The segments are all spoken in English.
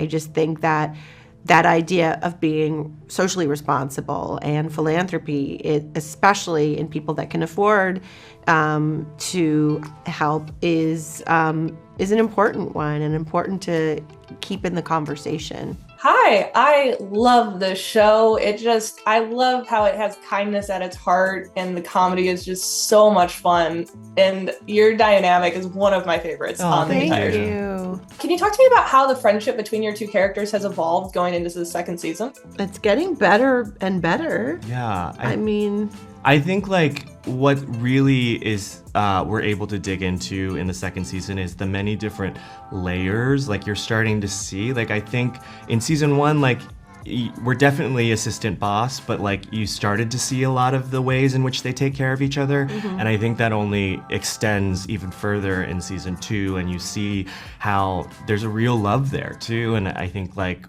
I just think that that idea of being socially responsible and philanthropy, especially in people that can afford to help, is an important one and important to keep in the conversation. Hi, I love this show. I love how it has kindness at its heart, and the comedy is just so much fun. And your dynamic is one of my favorites on the entire show. Thank you. Can you talk to me about how the friendship between your two characters has evolved going into the second season? It's getting better and better. Yeah. I I think like what really is we're able to dig into in the second season is the many different layers like you're starting to see. Like I think in season 1, like we're definitely assistant boss, but like you started to see a lot of the ways in which they take care of each other. And I think that only extends even further in season 2, and you see how there's a real love there too. And I think like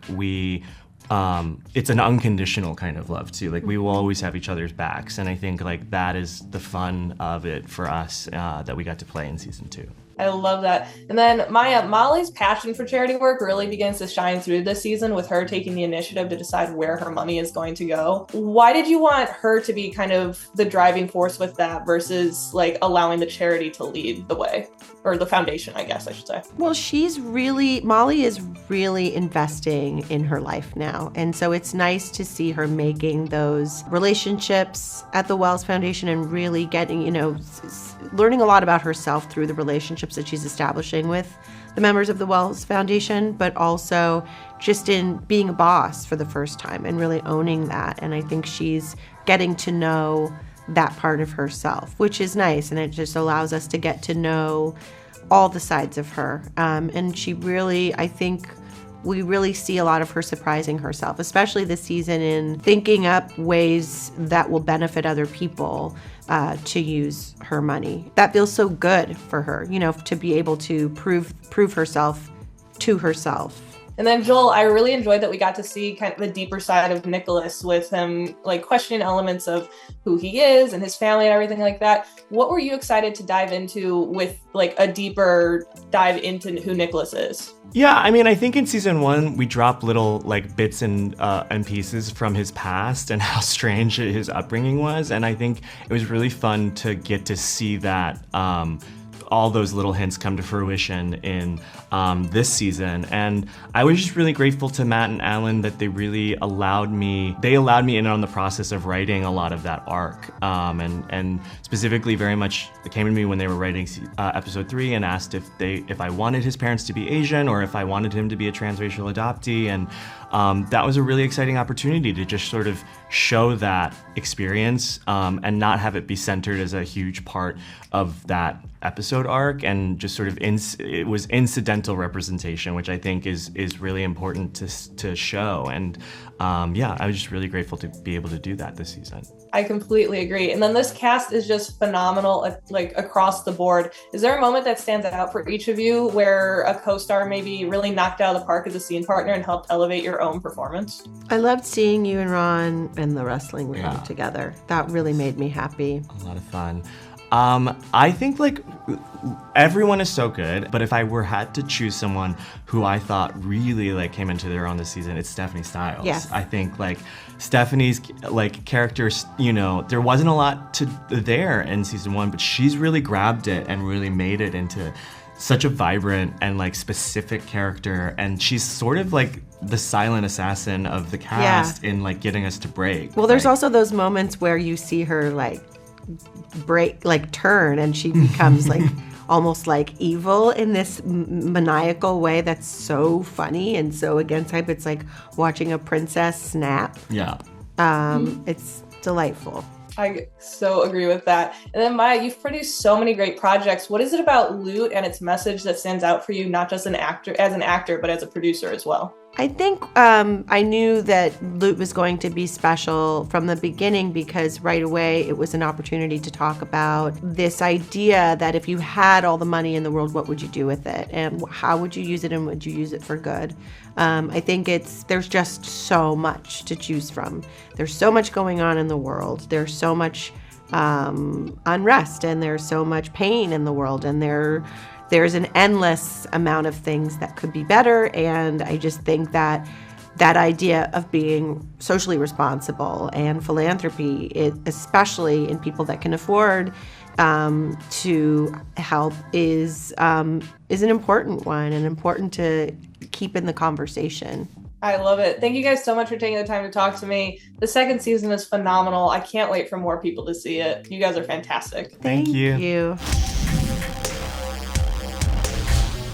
it's an unconditional kind of love too. Like we will always have each other's backs, and I think like that is the fun of it for us that we got to play in season 2. I love that. And then Molly's passion for charity work really begins to shine through this season with her taking the initiative to decide where her money is going to go. Why did you want her to be kind of the driving force with that versus like allowing the charity to lead the way? Or the foundation, I guess I should say. Well, Molly is really investing in her life now. And so it's nice to see her making those relationships at the Wells Foundation and really getting, learning a lot about herself through the relationships that she's establishing with the members of the Wells Foundation, but also just in being a boss for the first time and really owning that. And I think she's getting to know that part of herself, which is nice, and it just allows us to get to know all the sides of her. And she really, I think we really see a lot of her surprising herself, especially this season, in thinking up ways that will benefit other people to use her money. That feels so good for her, to be able to prove herself to herself. And then Joel, I really enjoyed that we got to see kind of the deeper side of Nicholas with him like questioning elements of who he is and his family and everything like that. What were you excited to dive into with like a deeper dive into who Nicholas is? Yeah, I mean, I think in season 1 we dropped little like bits and pieces from his past and how strange his upbringing was, and I think it was really fun to get to see that. All those little hints come to fruition in this season. And I was just really grateful to Matt and Alan that they really allowed me in on the process of writing a lot of that arc. And specifically very much it came to me when they were writing episode 3 and asked if I wanted his parents to be Asian or if I wanted him to be a transracial adoptee. And that was a really exciting opportunity to just sort of show that experience and not have it be centered as a huge part of that episode arc, and just sort of it was incidental representation, which I think is really important to show. And I was just really grateful to be able to do that this season. I completely agree. And then this cast is just phenomenal, like across the board. Is there a moment that stands out for each of you where a co-star maybe really knocked out of the park as a scene partner and helped elevate your own performance? I loved seeing you and Ron in the wrestling ring together. That really made me happy. A lot of fun. I think like everyone is so good, but if I had to choose someone who I thought really like came into their own this season, it's Stephanie Styles. Yes. I think like Stephanie's like characters, there wasn't a lot there in season 1, but she's really grabbed it and really made it into such a vibrant and like specific character, and she's sort of like the silent assassin of the cast in like getting us to break. Well, there's also those moments where you see her like turn, and she becomes like almost like evil in this maniacal way that's so funny and so against type. It's like watching a princess snap. Yeah. It's delightful. I so agree with that. And then Maya, you've produced so many great projects. What is it about Loot and its message that stands out for you, not just as an actor, but as a producer as well? I think I knew that Loot was going to be special from the beginning because right away it was an opportunity to talk about this idea that if you had all the money in the world, what would you do with it? And how would you use it, and would you use it for good? I think there's just so much to choose from. There's so much going on in the world. There's so much unrest, and there's so much pain in the world, and there's an endless amount of things that could be better. And I just think that that idea of being socially responsible and philanthropy, especially in people that can afford to help, is an important one and important to keep in the conversation. I love it. Thank you guys so much for taking the time to talk to me. The second season is phenomenal. I can't wait for more people to see it. You guys are fantastic. Thank you. Thank you.